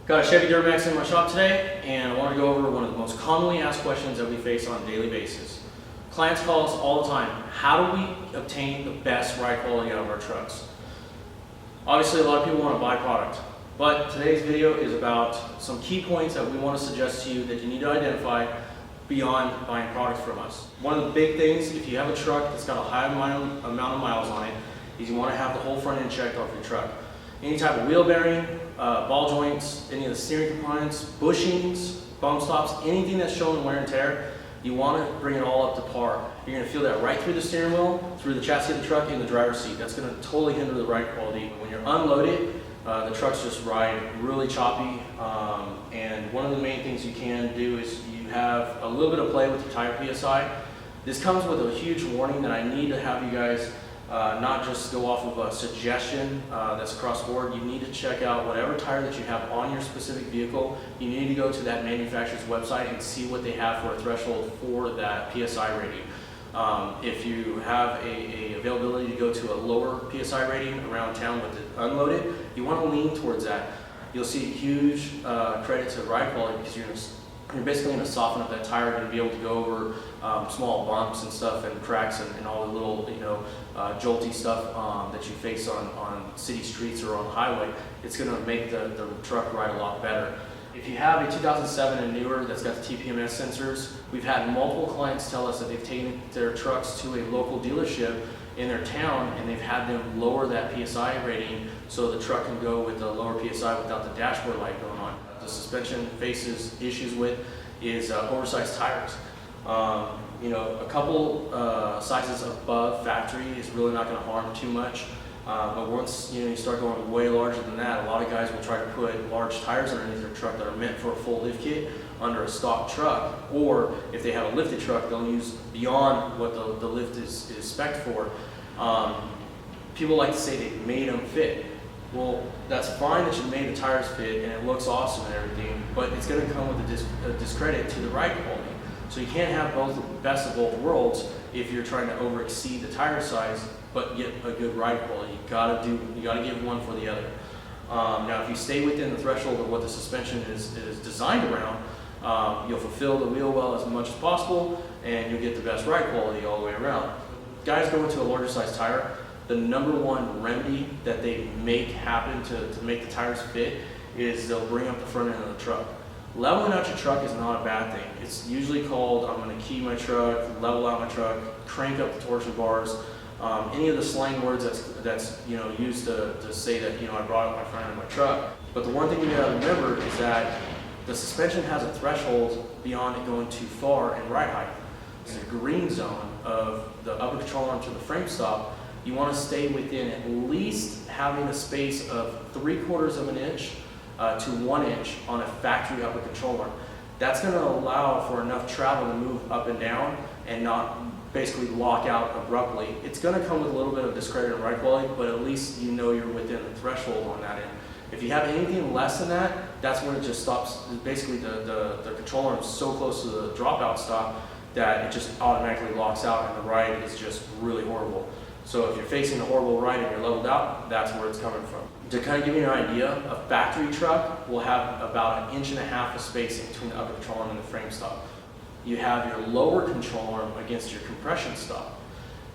Got a Chevy Duramax in my shop today, and I want to go over one of the most commonly asked questions that we face on a daily basis. Clients call us all the time, how do we obtain the best ride quality out of our trucks? Obviously, a lot of people want to buy product, but today's video is about some key points that we want to suggest to you that you need to identify beyond buying products from us. One of the big things, if you have a truck that's got a high amount of miles on it, is you want to have the whole front end checked off your truck. Any type of wheel bearing, ball joints, any of the steering components, bushings, bump stops, anything that's showing wear and tear, you want to bring it all up to par. You're going to feel that right through the steering wheel, through the chassis of the truck, and the driver's seat. That's going to totally hinder the ride quality. When you're unloaded, the trucks just ride really choppy, and one of the main things you can do is you have a little bit of play with your tire PSI. This comes with a huge warning that I need to have you guys not just go off of a suggestion that's across the board. You need to check out whatever tire that you have on your specific vehicle. You need to go to that manufacturer's website and see what they have for a threshold for that PSI rating. If you have a availability to go to a lower PSI rating around town with it unloaded, you want to lean towards that. You'll see a huge credit to ride quality because you're basically going to soften up that tire. You're going to be able to go over small bumps and stuff and cracks and all the little, jolty stuff that you face on city streets or on the highway. It's going to make the truck ride a lot better. If you have a 2007 and newer that's got the TPMS sensors, we've had multiple clients tell us that they've taken their trucks to a local dealership in their town and they've had them lower that PSI rating so the truck can go with a lower PSI without the dashboard light going on. The suspension faces issues with is oversized tires. A couple sizes above factory is really not going to harm too much. But once you start going way larger than that, a lot of guys will try to put large tires underneath their truck that are meant for a full lift kit under a stock truck. Or if they have a lifted truck, they'll use beyond what the lift is spec'd for. People like to say they made them fit. Well, that's fine that you made the tires fit and it looks awesome and everything, but it's going to come with a discredit to the ride quality. So you can't have both the best of both worlds if you're trying to over exceed the tire size but get a good ride quality. You gotta give one for the other. Now, if you stay within the threshold of what the suspension is designed around, you'll fulfill the wheel well as much as possible, and you'll get the best ride quality all the way around. Guys go into a larger size tire. The number one remedy that they make happen to make the tires fit is they'll bring up the front end of the truck. Leveling out your truck is not a bad thing. It's usually called, I'm going to key my truck, level out my truck, crank up the torsion bars, any of the slang words that's used to say that I brought up my front end of my truck. But the one thing you got to remember is that the suspension has a threshold beyond it going too far in ride height. It's a green zone of the upper control arm to the frame stop. You want to stay within at least having a space of 3/4 of an inch to 1 inch on a factory upper control arm. That's going to allow for enough travel to move up and down and not basically lock out abruptly. It's going to come with a little bit of discredit in ride quality, but at least you're within the threshold on that end. If you have anything less than that, that's when it just stops. Basically, the control arm is so close to the dropout stop that it just automatically locks out and the ride is just really horrible. So if you're facing a horrible ride and you're leveled out, that's where it's coming from. To kind of give you an idea, a factory truck will have about 1.5 inches of spacing between the upper control arm and the frame stop. You have your lower control arm against your compression stop.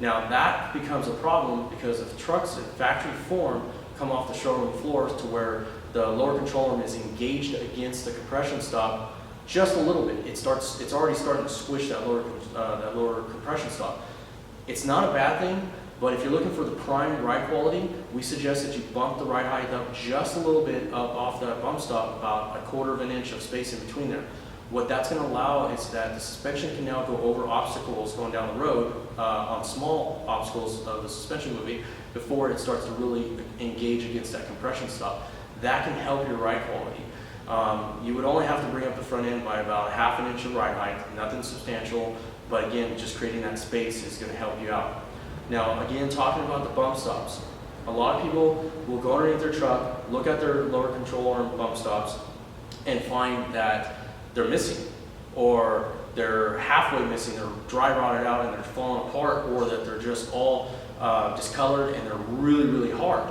Now that becomes a problem because if trucks in factory form come off the showroom floors to where the lower control arm is engaged against the compression stop just a little bit, it's already starting to squish that lower compression stop. It's not a bad thing. But if you're looking for the prime ride quality, we suggest that you bump the ride height up just a little bit up off that bump stop, about 1/4 of an inch of space in between there. What that's going to allow is that the suspension can now go over obstacles going down the road on small obstacles of the suspension moving before it starts to really engage against that compression stop. That can help your ride quality. You would only have to bring up the front end by about 1/2 inch of ride height, nothing substantial, but again, just creating that space is going to help you out. Now, again, talking about the bump stops, a lot of people will go underneath their truck, look at their lower control arm bump stops, and find that they're missing, or they're halfway missing, they're dry rotted out and they're falling apart, or that they're just all discolored and they're really, really hard.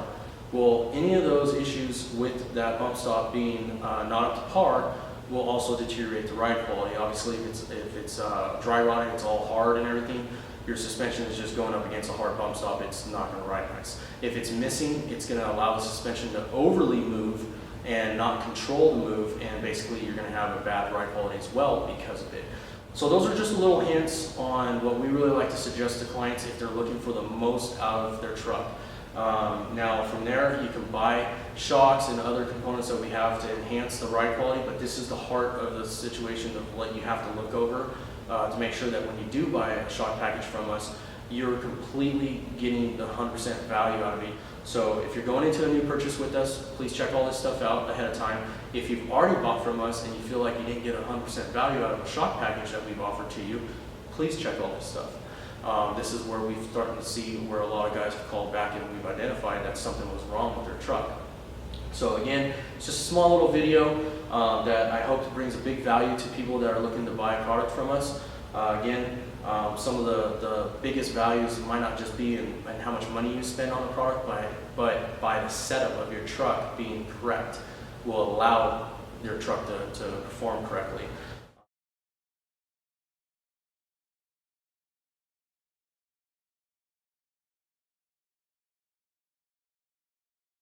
Well, any of those issues with that bump stop being not up to par will also deteriorate the ride quality. Obviously, if it's dry rotting, it's all hard and everything, your suspension is just going up against a hard bump stop, it's not going to ride nice. If it's missing, it's going to allow the suspension to overly move and not control the move, and basically you're going to have a bad ride quality as well because of it. So those are just little hints on what we really like to suggest to clients if they're looking for the most out of their truck. Now from there, you can buy shocks and other components that we have to enhance the ride quality, but this is the heart of the situation of what you have to look over to make sure that when you do buy a shock package from us, you're completely getting the 100% value out of it. So if you're going into a new purchase with us, please check all this stuff out ahead of time. If you've already bought from us and you feel like you didn't get 100% value out of a shock package that we've offered to you, please check all this stuff. This is where we've started to see where a lot of guys have called back and we've identified that something was wrong with their truck. So again, it's just a small little video that I hope brings a big value to people that are looking to buy a product from us. Some of the biggest values might not just be in how much money you spend on the product, but by the setup of your truck being correct will allow your truck to perform correctly.